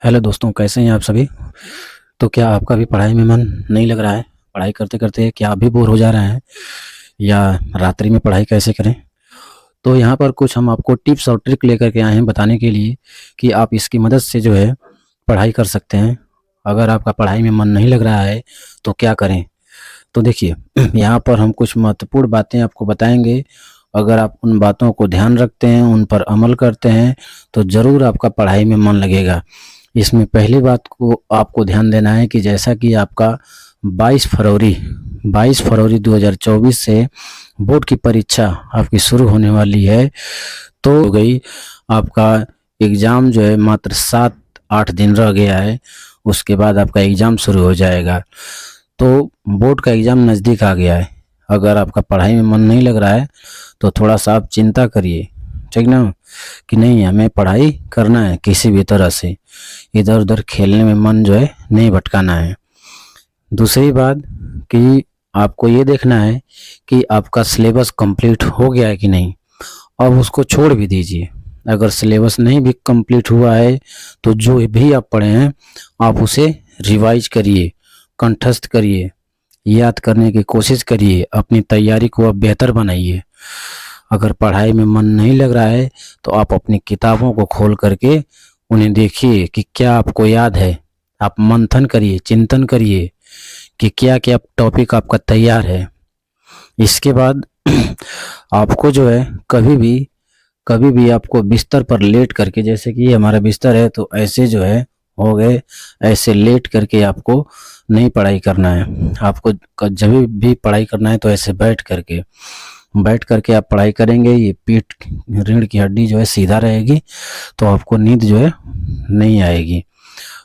Hello दोस्तों, कैसे हैं आप सभी। तो क्या आपका भी पढ़ाई में मन नहीं लग रहा है? पढ़ाई करते करते क्या आप भी बोर हो जा रहे हैं, या रात्रि में पढ़ाई कैसे करें? तो यहाँ पर कुछ हम आपको टिप्स और ट्रिक लेकर के आए हैं बताने के लिए कि आप इसकी मदद से जो है पढ़ाई कर सकते हैं। अगर आपका पढ़ाई में मन नहीं लग रहा है तो क्या करें? तो देखिए, यहाँ पर हम कुछ महत्वपूर्ण बातें आपको बताएंगे। अगर आप उन बातों को ध्यान रखते हैं, उन पर अमल करते हैं, तो ज़रूर आपका पढ़ाई में मन लगेगा। इसमें पहली बात को आपको ध्यान देना है कि जैसा कि आपका 22 फरवरी 22 फरवरी 2024 से बोर्ड की परीक्षा आपकी शुरू होने वाली है। तो हो गई आपका एग्ज़ाम जो है, मात्र 7-8 दिन रह गया है। उसके बाद आपका एग्ज़ाम शुरू हो जाएगा। तो बोर्ड का एग्ज़ाम नज़दीक आ गया है। अगर आपका पढ़ाई में मन नहीं लग रहा है तो थोड़ा सा आप चिंता करिए, ठीक ना, कि नहीं हमें पढ़ाई करना है किसी भी तरह से। इधर उधर खेलने में मन जो है नहीं भटकाना है। दूसरी बात कि आपको ये देखना है कि आपका सिलेबस कंप्लीट हो गया है कि नहीं। अब उसको छोड़ भी दीजिए। अगर सिलेबस नहीं भी कंप्लीट हुआ है तो जो भी आप पढ़े हैं आप उसे रिवाइज करिए, कंठस्थ करिए, याद करने की कोशिश करिए, अपनी तैयारी को आप बेहतर बनाइए। अगर पढ़ाई में मन नहीं लग रहा है तो आप अपनी किताबों को खोल करके उन्हें देखिए कि क्या आपको याद है। आप मंथन करिए, चिंतन करिए कि क्या क्या टॉपिक आपका तैयार है। इसके बाद आपको जो है कभी भी आपको बिस्तर पर लेट करके, जैसे कि ये हमारा बिस्तर है, तो ऐसे जो है हो गए, ऐसे लेट करके आपको नहीं पढ़ाई करना है। आपको जब भी पढ़ाई करना है तो ऐसे बैठ करके आप पढ़ाई करेंगे। ये पीठ रीढ़ की हड्डी जो है सीधा रहेगी, तो आपको नींद जो है नहीं आएगी।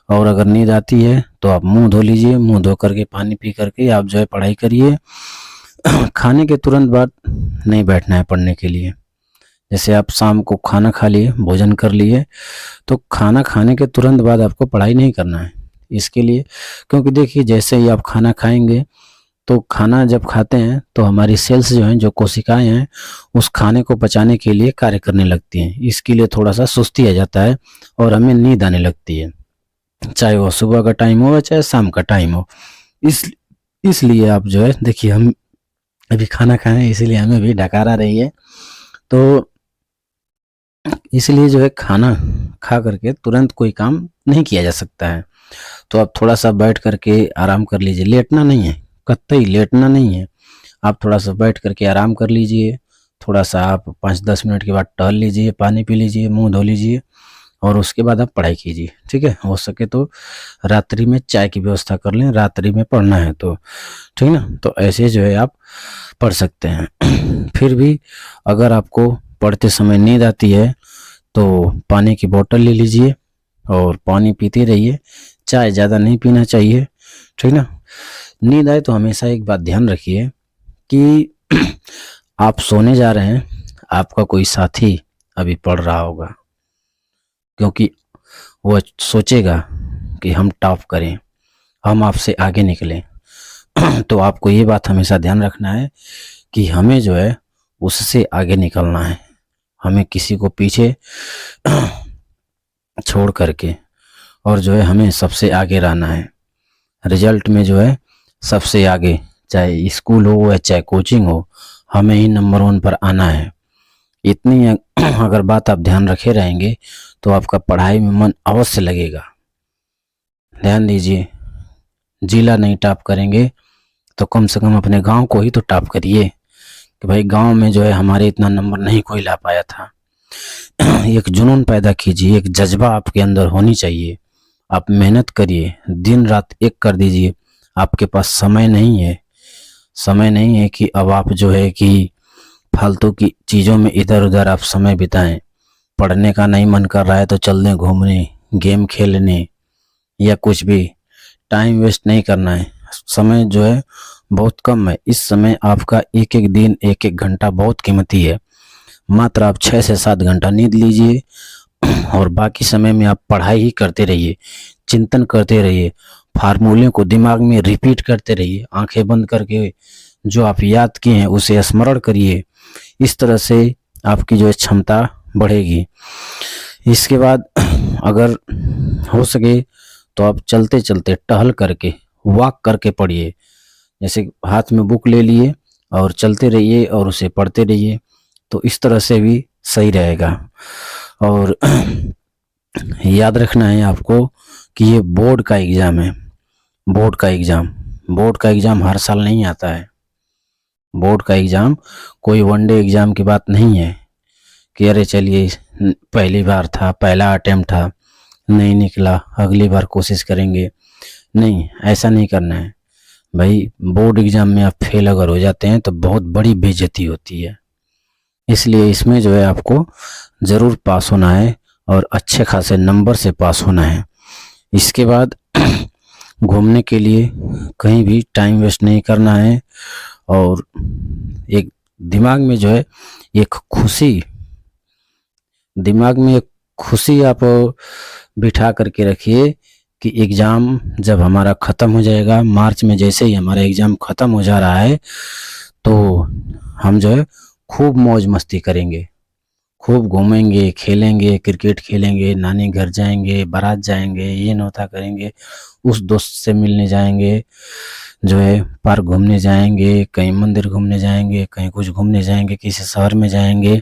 और अगर नींद आती है तो आप मुंह धो लीजिए, मुंह धो करके पानी पी करके आप जो है पढ़ाई करिए। खाने के तुरंत बाद नहीं बैठना है पढ़ने के लिए। जैसे आप शाम को खाना खा लिए, भोजन कर लिए, तो खाना खाने के तुरंत बाद आपको पढ़ाई नहीं करना है। इसके लिए, क्योंकि देखिए जैसे ही आप खाना खाएंगे तो खाना जब खाते हैं तो हमारी सेल्स जो हैं, जो कोशिकाएं हैं, उस खाने को पचाने के लिए कार्य करने लगती हैं। इसके लिए थोड़ा सा सुस्ती आ जाता है और हमें नींद आने लगती है, चाहे वो सुबह का टाइम हो चाहे शाम का टाइम हो। इस इसलिए आप जो है देखिए, हम अभी खाना खाएं इसीलिए हमें भी डकार आ रही है। तो इसलिए जो है खाना खा करके तुरंत कोई काम नहीं किया जा सकता है। तो आप थोड़ा सा बैठ करके आराम कर लीजिए। लेटना नहीं है, कतई लेटना नहीं है। आप थोड़ा सा बैठ करके आराम कर लीजिए। थोड़ा सा आप 5-10 मिनट के बाद टहल लीजिए, पानी पी लीजिए, मुंह धो लीजिए, और उसके बाद आप पढ़ाई कीजिए। ठीक है, हो सके तो रात्रि में चाय की व्यवस्था कर लें, रात्रि में पढ़ना है तो, ठीक ना। तो ऐसे जो है आप पढ़ सकते हैं। फिर भी अगर आपको पढ़ते समय नींद आती है तो पानी की बोतल ले लीजिए और पानी पीते रहिए। चाय ज़्यादा नहीं पीना चाहिए, ठीक ना। नींद आए तो हमेशा एक बात ध्यान रखिए कि आप सोने जा रहे हैं, आपका कोई साथी अभी पढ़ रहा होगा, क्योंकि वह सोचेगा कि हम टॉप करें, हम आपसे आगे निकलें। तो आपको ये बात हमेशा ध्यान रखना है कि हमें जो है उससे आगे निकलना है। हमें किसी को पीछे छोड़ करके, और जो है हमें सबसे आगे रहना है। रिजल्ट में जो है सबसे आगे, चाहे स्कूल हो या चाहे कोचिंग हो, हमें ही नंबर 1 पर आना है। इतनी अगर बात आप ध्यान रखे रहेंगे तो आपका पढ़ाई में मन अवश्य लगेगा। ध्यान दीजिए, जिला नहीं टॉप करेंगे तो कम से कम अपने गांव को ही तो टॉप करिए कि भाई गांव में जो है हमारे इतना नंबर नहीं कोई ला पाया था। एक जुनून पैदा कीजिए, एक जज्बा आपके अंदर होनी चाहिए। आप मेहनत करिए, दिन रात एक कर दीजिए। आपके पास समय नहीं है, समय नहीं है कि अब आप जो है कि फालतू की चीज़ों में इधर उधर आप समय बिताएं। पढ़ने का नहीं मन कर रहा है तो चल दें घूमने, गेम खेलने, या कुछ भी। टाइम वेस्ट नहीं करना है। समय जो है बहुत कम है। इस समय आपका एक एक दिन, एक एक घंटा बहुत कीमती है। मात्र आप 6 से 7 घंटा नींद लीजिए और बाकी समय में आप पढ़ाई ही करते रहिए, चिंतन करते रहिए, फार्मूले को दिमाग में रिपीट करते रहिए। आंखें बंद करके जो आप याद किए हैं उसे स्मरण करिए। इस तरह से आपकी जो है क्षमता बढ़ेगी। इसके बाद अगर हो सके तो आप चलते चलते टहल करके वॉक करके पढ़िए। जैसे हाथ में बुक ले लिए और चलते रहिए और उसे पढ़ते रहिए, तो इस तरह से भी सही रहेगा। और याद रखना है आपको कि ये बोर्ड का एग्ज़ाम है। बोर्ड का एग्ज़ाम हर साल नहीं आता है। बोर्ड का एग्ज़ाम कोई वनडे एग्ज़ाम की बात नहीं है कि अरे चलिए पहली बार था, पहला अटेम्प्ट था, नहीं निकला, अगली बार कोशिश करेंगे। नहीं, ऐसा नहीं करना है भाई। बोर्ड एग्ज़ाम में आप फेल अगर हो जाते हैं तो बहुत बड़ी बेइज्जती होती है। इसलिए इसमें जो है आपको ज़रूर पास होना है और अच्छे खासे नंबर से पास होना है। इसके बाद घूमने के लिए कहीं भी टाइम वेस्ट नहीं करना है। और एक दिमाग में जो है एक खुशी आप बिठा करके रखिए कि एग्ज़ाम जब हमारा ख़त्म हो जाएगा, मार्च में जैसे ही हमारा एग्ज़ाम ख़त्म हो जा रहा है, तो हम जो है खूब मौज मस्ती करेंगे, खूब घूमेंगे, खेलेंगे, क्रिकेट खेलेंगे, नानी घर जाएंगे, बारात जाएंगे, ये नौता करेंगे, उस दोस्त से मिलने जाएंगे, जो है पार्क घूमने जाएंगे, कहीं मंदिर घूमने जाएंगे, कहीं कुछ घूमने जाएंगे, किसी शहर में जाएंगे।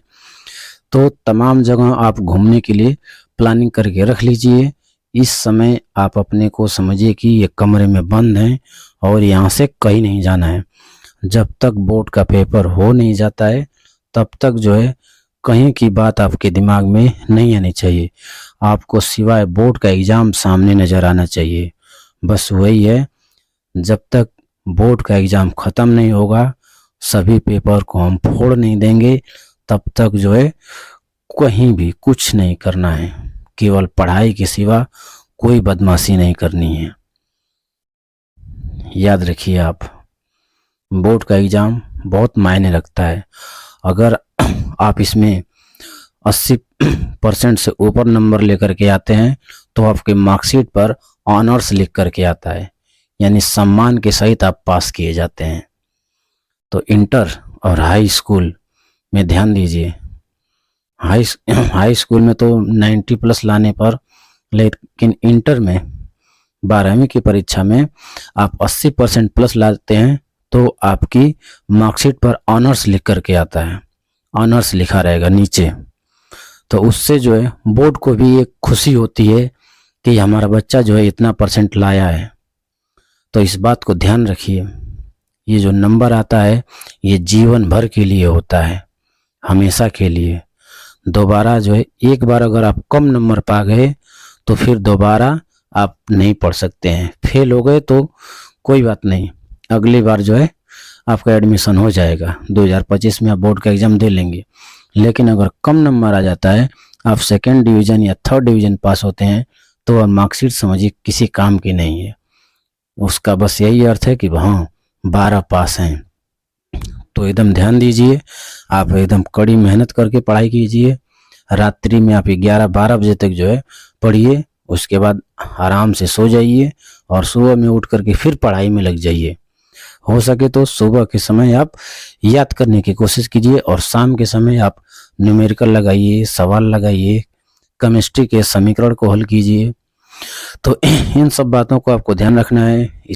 तो तमाम जगह आप घूमने के लिए प्लानिंग करके रख लीजिए। इस समय आप अपने को समझिए कि ये कमरे में बंद हैं और यहाँ से कहीं नहीं जाना है। जब तक बोर्ड का पेपर हो नहीं जाता है तब तक जो है कहीं की बात आपके दिमाग में नहीं आनी चाहिए। आपको सिवाय बोर्ड का एग्ज़ाम सामने नज़र आना चाहिए। बस वही है, जब तक बोर्ड का एग्ज़ाम ख़त्म नहीं होगा, सभी पेपर को हम फोड़ नहीं देंगे, तब तक जो है कहीं भी कुछ नहीं करना है। केवल पढ़ाई के सिवा कोई बदमाशी नहीं करनी है। याद रखिए आप, बोर्ड का एग्ज़ाम बहुत मायने रखता है। अगर आप इसमें 80% से ऊपर नंबर लेकर के आते हैं तो आपके मार्कशीट पर ऑनर्स लिख करके आता है, यानी सम्मान के सहित आप पास किए जाते हैं। तो इंटर और हाई स्कूल में ध्यान दीजिए। हाई स्कूल में तो 90+ लाने पर, लेकिन इंटर में 12वीं की परीक्षा में आप 80% प्लस लाते हैं तो आपकी मार्कशीट पर ऑनर्स लिख करके आता है, ऑनर्स लिखा रहेगा नीचे। तो उससे जो है बोर्ड को भी एक खुशी होती है कि हमारा बच्चा जो है इतना % लाया है। तो इस बात को ध्यान रखिए, ये जो नंबर आता है ये जीवन भर के लिए होता है, हमेशा के लिए। दोबारा जो है एक बार अगर आप कम नंबर पा गए तो फिर दोबारा आप नहीं पढ़ सकते हैं। फेल हो गए तो कोई बात नहीं, अगली बार जो है आपका एडमिशन हो जाएगा, 2025 में आप बोर्ड का एग्ज़ाम दे लेंगे। लेकिन अगर कम नंबर आ जाता है, आप 2nd डिवीज़न या 3rd डिवीज़न पास होते हैं, तो मार्कशीट समझिए किसी काम की नहीं है। उसका बस यही अर्थ है कि हाँ 12 पास हैं। तो एकदम ध्यान दीजिए, आप एकदम कड़ी मेहनत करके पढ़ाई कीजिए। रात्रि में आप 11-12 बजे तक जो है पढ़िए, उसके बाद आराम से सो जाइए और सुबह में उठ करके फिर पढ़ाई में लग जाइए। हो सके तो सुबह के समय आप याद करने की कोशिश कीजिए और शाम के समय आप न्यूमेरिकल लगाइए, सवाल लगाइए, केमिस्ट्री के समीकरण को हल कीजिए। तो इन सब बातों को आपको ध्यान रखना है।